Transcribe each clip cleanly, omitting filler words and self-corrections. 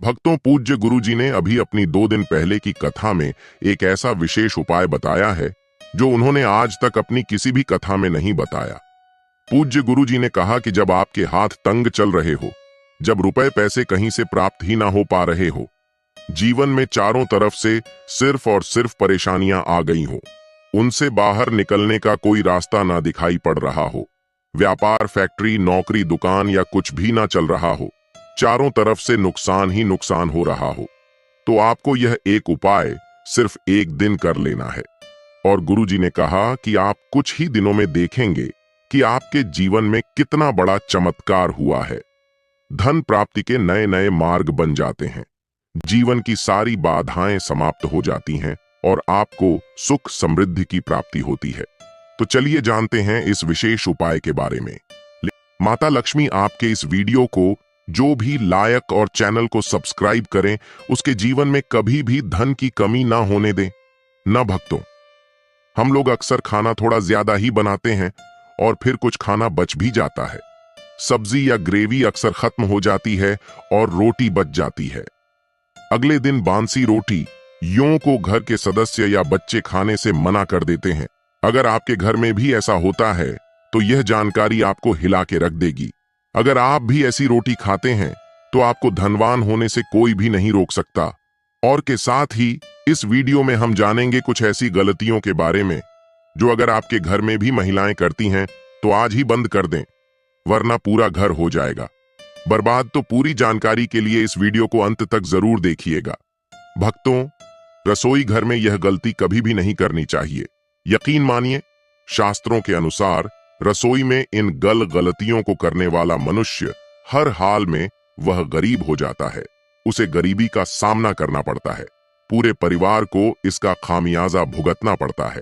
भक्तों, पूज्य गुरुजी ने अभी अपनी 2 दिन पहले की कथा में एक ऐसा विशेष उपाय बताया है जो उन्होंने आज तक अपनी किसी भी कथा में नहीं बताया। पूज्य गुरुजी ने कहा कि जब आपके हाथ तंग चल रहे हो, जब रुपए पैसे कहीं से प्राप्त ही ना हो पा रहे हो, जीवन में चारों तरफ से सिर्फ और सिर्फ परेशानियां आ गई हो, उनसे बाहर निकलने का कोई रास्ता ना दिखाई पड़ रहा हो, व्यापार, फैक्ट्री, नौकरी, दुकान या कुछ भी ना चल रहा हो, चारों तरफ से नुकसान ही नुकसान हो रहा हो, तो आपको यह एक उपाय सिर्फ एक दिन कर लेना है। और गुरुजी ने कहा कि आप कुछ ही दिनों में देखेंगे कि आपके जीवन में कितना बड़ा चमत्कार हुआ है। धन प्राप्ति के नए नए मार्ग बन जाते हैं, जीवन की सारी बाधाएं समाप्त हो जाती हैं और आपको सुख समृद्धि की प्राप्ति होती है। तो चलिए जानते हैं इस विशेष उपाय के बारे में। माता लक्ष्मी आपके इस वीडियो को जो भी लायक और चैनल को सब्सक्राइब करें, उसके जीवन में कभी भी धन की कमी ना होने दें। न भक्तों, हम लोग अक्सर खाना थोड़ा ज्यादा ही बनाते हैं और फिर कुछ खाना बच भी जाता है। सब्जी या ग्रेवी अक्सर खत्म हो जाती है और रोटी बच जाती है। अगले दिन बांसी रोटी यूं को घर के सदस्य या बच्चे खाने से मना कर देते हैं। अगर आपके घर में भी ऐसा होता है तो यह जानकारी आपको हिला के रख देगी। अगर आप भी ऐसी रोटी खाते हैं तो आपको धनवान होने से कोई भी नहीं रोक सकता। और के साथ ही इस वीडियो में हम जानेंगे कुछ ऐसी गलतियों के बारे में जो अगर आपके घर में भी महिलाएं करती हैं तो आज ही बंद कर दें, वरना पूरा घर हो जाएगा बर्बाद। तो पूरी जानकारी के लिए इस वीडियो को अंत तक जरूर देखिएगा। भक्तों, रसोई घर में यह गलती कभी भी नहीं करनी चाहिए। यकीन मानिए, शास्त्रों के अनुसार रसोई में इन गलतियों को करने वाला मनुष्य हर हाल में वह गरीब हो जाता है। उसे गरीबी का सामना करना पड़ता है, पूरे परिवार को इसका खामियाजा भुगतना पड़ता है।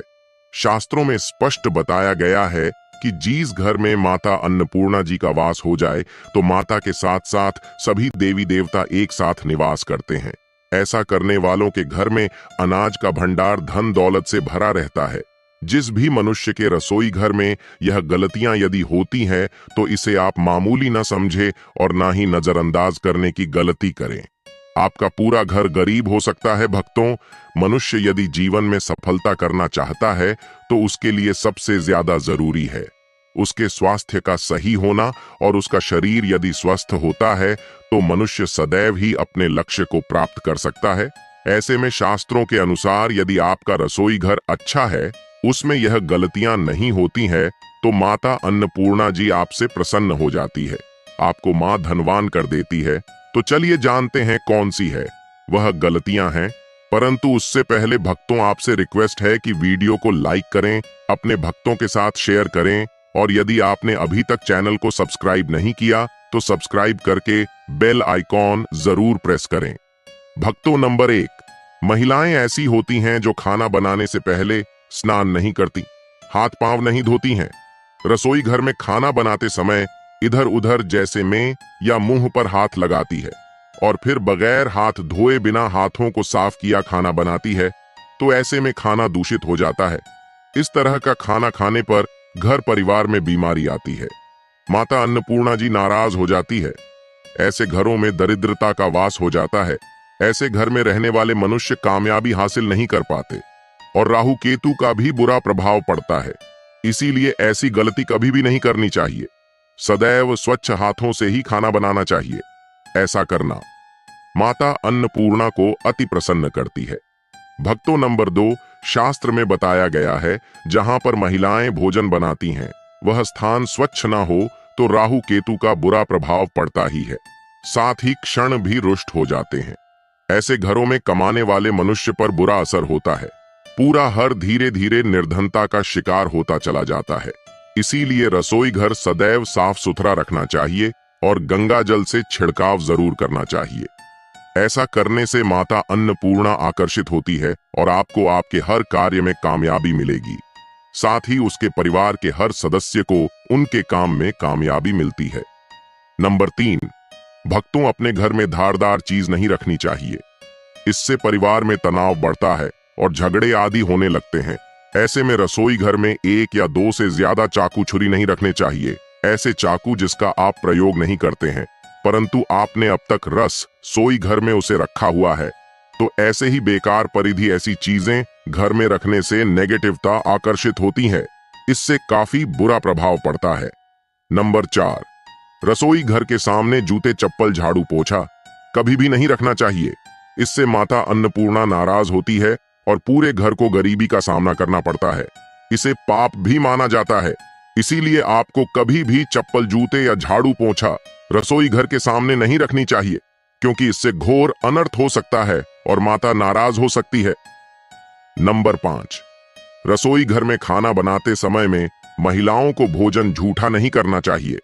शास्त्रों में स्पष्ट बताया गया है कि जिस घर में माता अन्नपूर्णा जी का वास हो जाए तो माता के साथ साथ सभी देवी देवता एक साथ निवास करते हैं। ऐसा करने वालों के घर में अनाज का भंडार धन दौलत से भरा रहता है। जिस भी मनुष्य के रसोई घर में यह गलतियां यदि होती हैं तो इसे आप मामूली न समझे और ना ही नजरअंदाज करने की गलती करें। आपका पूरा घर गरीब हो सकता है। भक्तों, मनुष्य यदि जीवन में सफलता करना चाहता है तो उसके लिए सबसे ज्यादा जरूरी है उसके स्वास्थ्य का सही होना, और उसका शरीर यदि स्वस्थ होता है तो मनुष्य सदैव ही अपने लक्ष्य को प्राप्त कर सकता है। ऐसे में शास्त्रों के अनुसार यदि आपका रसोई घर अच्छा है, उसमें यह गलतियां नहीं होती हैं, तो माता अन्नपूर्णा जी आपसे प्रसन्न हो जाती है, आपको मां धनवान कर देती है। तो चलिए जानते हैं कौन सी है वह गलतियां हैं। परंतु उससे पहले भक्तों, आपसे रिक्वेस्ट है कि वीडियो को लाइक करें, अपने भक्तों के साथ शेयर करें, और यदि आपने अभी तक चैनल को सब्सक्राइब नहीं किया तो सब्सक्राइब करके बेल आइकॉन जरूर प्रेस करें। भक्तों, नंबर 1, महिलाएं ऐसी होती हैं जो खाना बनाने से पहले स्नान नहीं करती, हाथ पांव नहीं धोती हैं। रसोई घर में खाना बनाते समय इधर उधर जैसे में या मुंह पर हाथ लगाती है और फिर बगैर हाथ धोए बिना हाथों को साफ किया खाना बनाती है। तो ऐसे में खाना दूषित हो जाता है। इस तरह का खाना खाने पर घर परिवार में बीमारी आती है। माता अन्नपूर्णा जी नाराज हो जाती है। ऐसे घरों में दरिद्रता का वास हो जाता है। ऐसे घर में रहने वाले मनुष्य कामयाबी हासिल नहीं कर पाते और राहु केतु का भी बुरा प्रभाव पड़ता है। इसीलिए ऐसी गलती कभी भी नहीं करनी चाहिए। सदैव स्वच्छ हाथों से ही खाना बनाना चाहिए। ऐसा करना माता अन्नपूर्णा को अति प्रसन्न करती है। भक्तों, नंबर 2, शास्त्र में बताया गया है जहां पर महिलाएं भोजन बनाती हैं वह स्थान स्वच्छ ना हो तो राहु केतु का बुरा प्रभाव पड़ता ही है, साथ ही क्षण भी रुष्ट हो जाते हैं। ऐसे घरों में कमाने वाले मनुष्य पर बुरा असर होता है। पूरा हर धीरे धीरे निर्धनता का शिकार होता चला जाता है। इसीलिए रसोई घर सदैव साफ सुथरा रखना चाहिए और गंगा जल से छिड़काव जरूर करना चाहिए। ऐसा करने से माता अन्नपूर्णा आकर्षित होती है और आपको आपके हर कार्य में कामयाबी मिलेगी। साथ ही उसके परिवार के हर सदस्य को उनके काम में कामयाबी मिलती है। नंबर 3, भक्तों, अपने घर में धारदार चीज नहीं रखनी चाहिए। इससे परिवार में तनाव बढ़ता है और झगड़े आदि होने लगते हैं। ऐसे में रसोई घर में 1 या 2 से ज्यादा चाकू छुरी नहीं रखने चाहिए। ऐसे चाकू जिसका आप प्रयोग नहीं करते हैं, परंतु आपने अब तक रसोई घर में उसे रखा हुआ है, तो ऐसे ही बेकार परिधि ऐसी चीजें घर में रखने से नेगेटिवता आकर्षित होती है। इससे काफी बुरा प्रभाव पड़ता है। नंबर 4, रसोई घर के सामने जूते, चप्पल, झाड़ू, पोछा कभी भी नहीं रखना चाहिए। इससे माता अन्नपूर्णा नाराज होती है और पूरे घर को गरीबी का सामना करना पड़ता है। इसे पाप भी माना जाता है। इसीलिए आपको कभी भी चप्पल, जूते या झाड़ू, पोछा रसोई घर के सामने नहीं रखनी चाहिए, क्योंकि इससे घोर अनर्थ हो सकता है और माता नाराज हो सकती है। नंबर 5, रसोई घर में खाना बनाते समय में महिलाओं को भोजन झूठा नहीं करना चाहिए।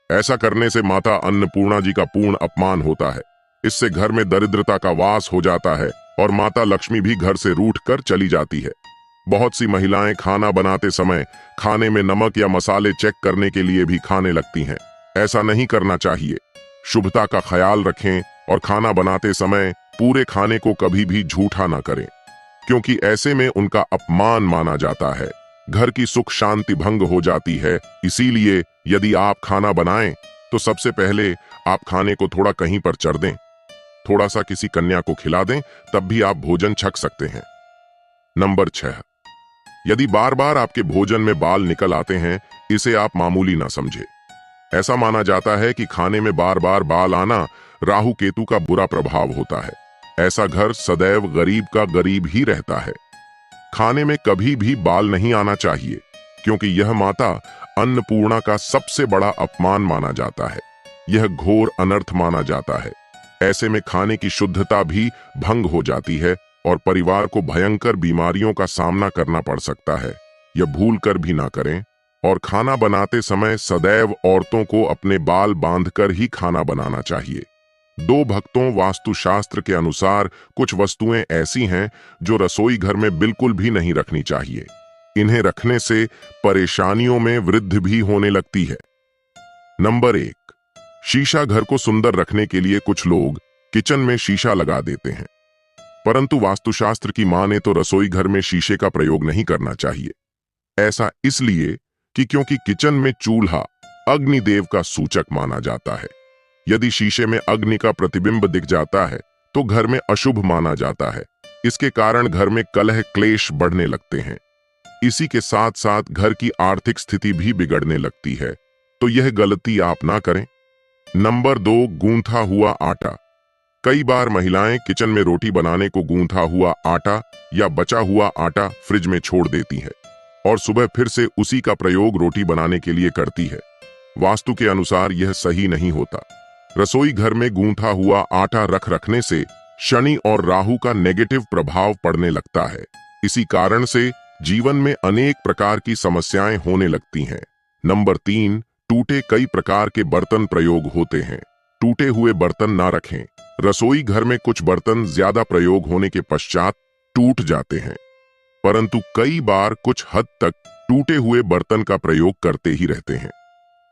ऐसा करने से माता अन्नपूर्णा जी का पूर्ण अपमान होता है। इससे घर में दरिद्रता का वास हो जाता है और माता लक्ष्मी भी घर से रूठ कर चली जाती है। बहुत सी महिलाएं खाना बनाते समय खाने में नमक या मसाले चेक करने के लिए भी खाने लगती हैं। ऐसा नहीं करना चाहिए। शुभता का ख्याल रखें और खाना बनाते समय पूरे खाने को कभी भी झूठा ना करें, क्योंकि ऐसे में उनका अपमान माना जाता है। घर की सुख शांति भंग हो जाती है। इसीलिए यदि आप खाना बनाएं तो सबसे पहले आप खाने को थोड़ा कहीं पर चढ़ दें, थोड़ा सा किसी कन्या को खिला दें, तब भी आप भोजन छक सकते हैं। नंबर 6, यदि बार बार आपके भोजन में बाल निकल आते हैं, इसे आप मामूली ना समझे। ऐसा माना जाता है कि खाने में बार बार बाल आना राहु केतु का बुरा प्रभाव होता है। ऐसा घर सदैव गरीब का गरीब ही रहता है। खाने में कभी भी बाल नहीं आना चाहिए, क्योंकि यह माता अन्नपूर्णा का सबसे बड़ा अपमान माना जाता है। यह घोर अनर्थ माना जाता है। ऐसे में खाने की शुद्धता भी भंग हो जाती है और परिवार को भयंकर बीमारियों का सामना करना पड़ सकता है। यह भूल कर भी ना करें। और खाना बनाते समय सदैव औरतों को अपने बाल बांधकर ही खाना बनाना चाहिए। 2 भक्तों वास्तुशास्त्र के अनुसार कुछ वस्तुएं ऐसी हैं जो रसोई घर में बिल्कुल भी नहीं रखनी चाहिए। इन्हें रखने से परेशानियों में वृद्धि भी होने लगती है। नंबर 1, शीशा। घर को सुंदर रखने के लिए कुछ लोग किचन में शीशा लगा देते हैं, परंतु वास्तुशास्त्र की माने तो रसोई घर में शीशे का प्रयोग नहीं करना चाहिए। ऐसा इसलिए कि क्योंकि किचन में चूल्हा अग्निदेव का सूचक माना जाता है। यदि शीशे में अग्नि का प्रतिबिंब दिख जाता है तो घर में अशुभ माना जाता है। इसके कारण घर में कलह क्लेश बढ़ने लगते हैं। इसी के साथ साथ घर की आर्थिक स्थिति भी बिगड़ने लगती है, तो यह गलती आप ना करें। नंबर 2, गूंथा हुआ आटा। कई बार महिलाएं किचन में रोटी बनाने को गूंथा हुआ आटा या बचा हुआ आटा फ्रिज में छोड़ देती है और सुबह फिर से उसी का प्रयोग रोटी बनाने के लिए करती है। वास्तु के अनुसार यह सही नहीं होता। रसोई घर में गूंथा हुआ आटा रखने से शनि और राहु का नेगेटिव प्रभाव पड़ने लगता है। इसी कारण से जीवन में अनेक प्रकार की समस्याएं होने लगती हैं। नंबर 3, टूटे कई प्रकार के बर्तन प्रयोग होते हैं। टूटे हुए बर्तन ना रखें। रसोई घर में कुछ बर्तन ज्यादा प्रयोग होने के पश्चात टूट जाते हैं, परंतु कई बार कुछ हद तक टूटे हुए बर्तन का प्रयोग करते ही रहते हैं।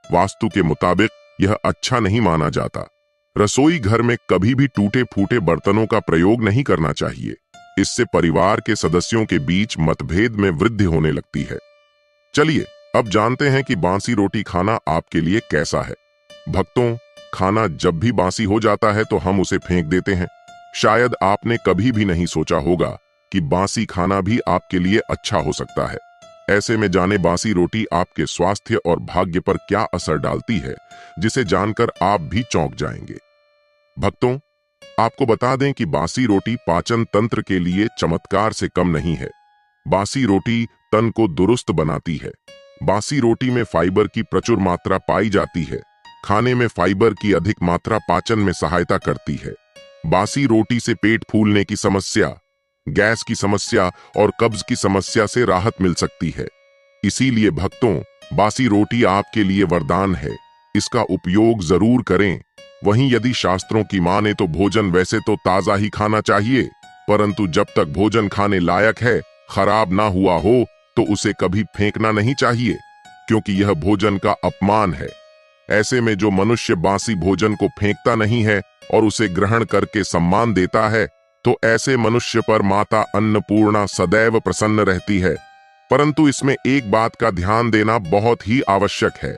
वास्तु के मुताबिक यह अच्छा नहीं माना जाता। रसोई घर में कभी भी टूटे फूटे बर्तनों का प्रयोग नहीं करना चाहिए। इससे परिवार के सदस्यों के बीच मतभेद में वृद्धि होने लगती है। चलिए अब जानते हैं कि बासी रोटी खाना आपके लिए कैसा है। भक्तों, खाना जब भी बासी हो जाता है तो हम उसे फेंक देते हैं। शायद आपने कभी भी नहीं सोचा होगा कि बासी खाना भी आपके लिए अच्छा हो सकता है। ऐसे में जाने बासी रोटी आपके स्वास्थ्य और भाग्य पर क्या असर डालती है, जिसे जानकर आप भी चौंक जाएंगे। भक्तों, आपको बता दें कि बासी रोटी पाचन तंत्र के लिए चमत्कार से कम नहीं है। बासी रोटी तन को दुरुस्त बनाती है। बासी रोटी में फाइबर की प्रचुर मात्रा पाई जाती है। खाने में फाइबर की अधिक मात्रा पाचन में सहायता करती है। बासी रोटी से पेट फूलने की समस्या, गैस की समस्या और कब्ज की समस्या से राहत मिल सकती है। इसीलिए भक्तों, बासी रोटी आपके लिए वरदान है। इसका उपयोग जरूर करें। वहीं यदि शास्त्रों की माने तो भोजन वैसे तो ताजा ही खाना चाहिए, परंतु जब तक भोजन खाने लायक है, खराब ना हुआ हो, तो उसे कभी फेंकना नहीं चाहिए, क्योंकि यह भोजन का अपमान है। ऐसे में जो मनुष्य बासी भोजन को फेंकता नहीं है और उसे ग्रहण करके सम्मान देता है, तो ऐसे मनुष्य पर माता अन्नपूर्णा सदैव प्रसन्न रहती है। परंतु इसमें एक बात का ध्यान देना बहुत ही आवश्यक है।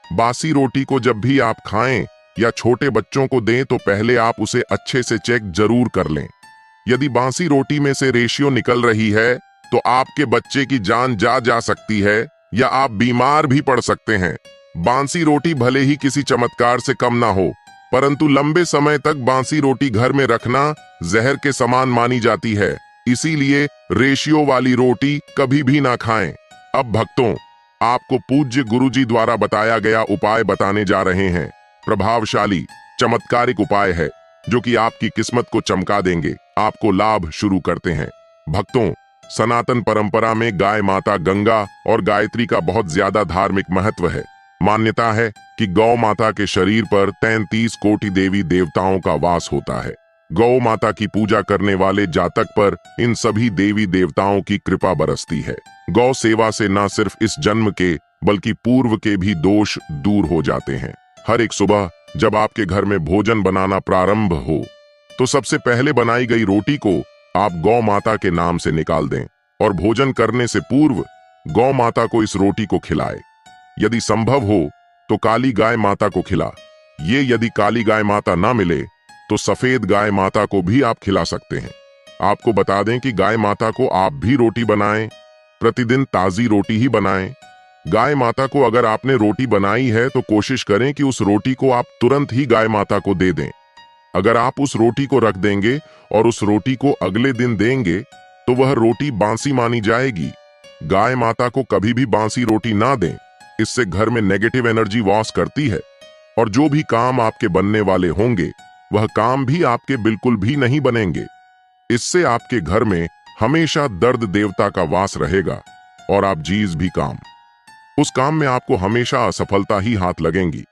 बासी रोटी को जब भी आप खाएं या छोटे बच्चों को दें तो पहले आप उसे अच्छे से चेक जरूर कर लें। यदि बासी रोटी में से रेशियो निकल रही है तो आपके बच्चे की जान जा सकती है या आप बीमार भी पड़ सकते हैं। बासी रोटी भले ही किसी चमत्कार से कम ना हो, परंतु लंबे समय तक बासी रोटी घर में रखना जहर के समान मानी जाती है। इसीलिए रेशियो वाली रोटी कभी भी ना खाएं। अब भक्तों, आपको पूज्य गुरुजी द्वारा बताया गया उपाय बताने जा रहे हैं। प्रभावशाली चमत्कारिक उपाय है जो कि आपकी किस्मत को चमका देंगे। आपको लाभ शुरू करते हैं। भक्तों, सनातन परंपरा में गाय माता गंगा और गायत्री का बहुत ज्यादा धार्मिक महत्व है। मान्यता है कि गौ माता के शरीर पर 33 कोटि देवी देवताओं का वास होता है। गौ माता की पूजा करने वाले जातक पर इन सभी देवी देवताओं की कृपा बरसती है। गौ सेवा से न सिर्फ इस जन्म के बल्कि पूर्व के भी दोष दूर हो जाते हैं। हर एक सुबह जब आपके घर में भोजन बनाना प्रारंभ हो तो सबसे पहले बनाई गई रोटी को आप गौ माता के नाम से निकाल दें और भोजन करने से पूर्व गौ माता को इस रोटी को खिलाए। यदि संभव हो तो काली गाय माता को खिला। ये यदि काली गाय माता ना मिले तो सफेद गाय माता को भी आप खिला सकते हैं। आपको बता दें कि गाय माता को आप भी रोटी बनाएं, प्रतिदिन ताजी रोटी ही बनाएं। गाय माता को अगर आपने रोटी बनाई है तो कोशिश करें कि उस रोटी को आप तुरंत ही गाय माता को दे दें। अगर आप उस रोटी को रख देंगे और उस रोटी को अगले दिन देंगे तो वह रोटी बासी मानी जाएगी। गाय माता को कभी भी बासी रोटी ना दें, इससे घर में नेगेटिव एनर्जी वास करती है और जो भी काम आपके बनने वाले होंगे वह काम भी आपके बिल्कुल भी नहीं बनेंगे। इससे आपके घर में हमेशा दर्द देवता का वास रहेगा और आप जीज भी काम, उस काम में आपको हमेशा असफलता ही हाथ लगेंगी।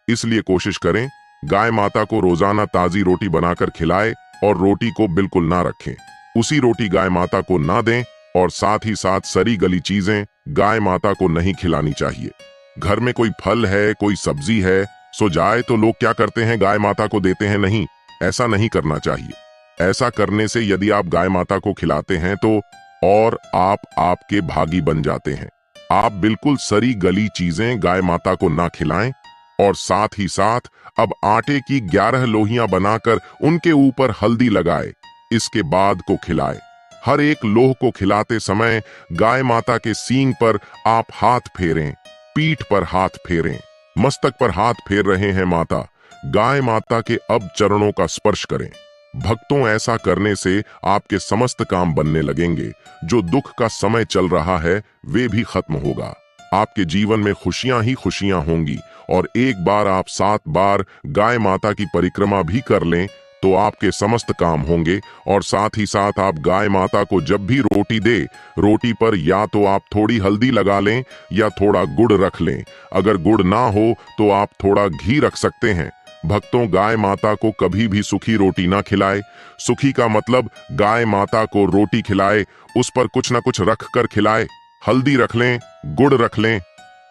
इसलिए कोशिश करें गाय माता को रोजाना ताजी रोटी बनाकर खिलाएं और रोटी को बिल्कुल ना रखें। उसी रोटी गाय माता को ना दें और साथ ही साथ सड़ी गली चीजें गाय माता को नहीं खिलानी चाहिए। घर में कोई फल है, कोई सब्जी है, सो जाए तो लोग क्या करते हैं, गाय माता को देते हैं। नहीं, ऐसा नहीं करना चाहिए। ऐसा करने से यदि आप गाय माता को खिलाते हैं तो और आप आपके भागी बन जाते हैं। आप बिल्कुल सड़ी गली चीजें गाय माता को ना खिलाएं और साथ ही साथ अब आटे की 11 लोहियां बनाकर उनके ऊपर हल्दी लगाए, इसके बाद को खिलाए। हर एक लोह को खिलाते समय गाय माता के सींग पर आप हाथ फेरें, पीठ पर हाथ फेरें, मस्तक पर हाथ फेर रहे हैं माता, गाय माता के अब चरणों का स्पर्श करें। भक्तों, ऐसा करने से आपके समस्त काम बनने लगेंगे। जो दुख का समय चल रहा है वे भी खत्म होगा। आपके जीवन में खुशियां ही खुशियां होंगी और एक बार आप 7 बार गाय माता की परिक्रमा भी कर लें तो आपके समस्त काम होंगे। और साथ ही साथ आप गाय माता को जब भी रोटी दे, रोटी पर या तो आप थोड़ी हल्दी लगा लें या थोड़ा गुड़ रख लें। अगर गुड़ ना हो तो आप थोड़ा घी रख सकते हैं। भक्तों, गाय माता को कभी भी सूखी रोटी ना खिलाए। सूखी का मतलब गाय माता को रोटी खिलाए, उस पर कुछ ना कुछ रख कर खिलाए। हल्दी रख लें, गुड़ रख लें,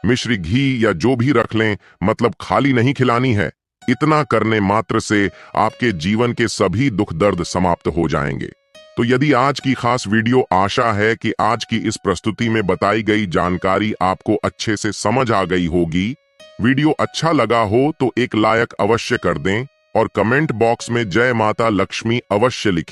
मिश्री घी या जो भी रख लें, मतलब खाली नहीं खिलानी है। इतना करने मात्र से आपके जीवन के सभी दुख दर्द समाप्त हो जाएंगे। तो यदि आज की खास वीडियो, आशा है कि आज की इस प्रस्तुति में बताई गई जानकारी आपको अच्छे से समझ आ गई होगी। वीडियो अच्छा लगा हो तो एक लाइक अवश्य कर दें और कमेंट बॉक्स में जय माता लक्ष्मी अवश्य लिखें।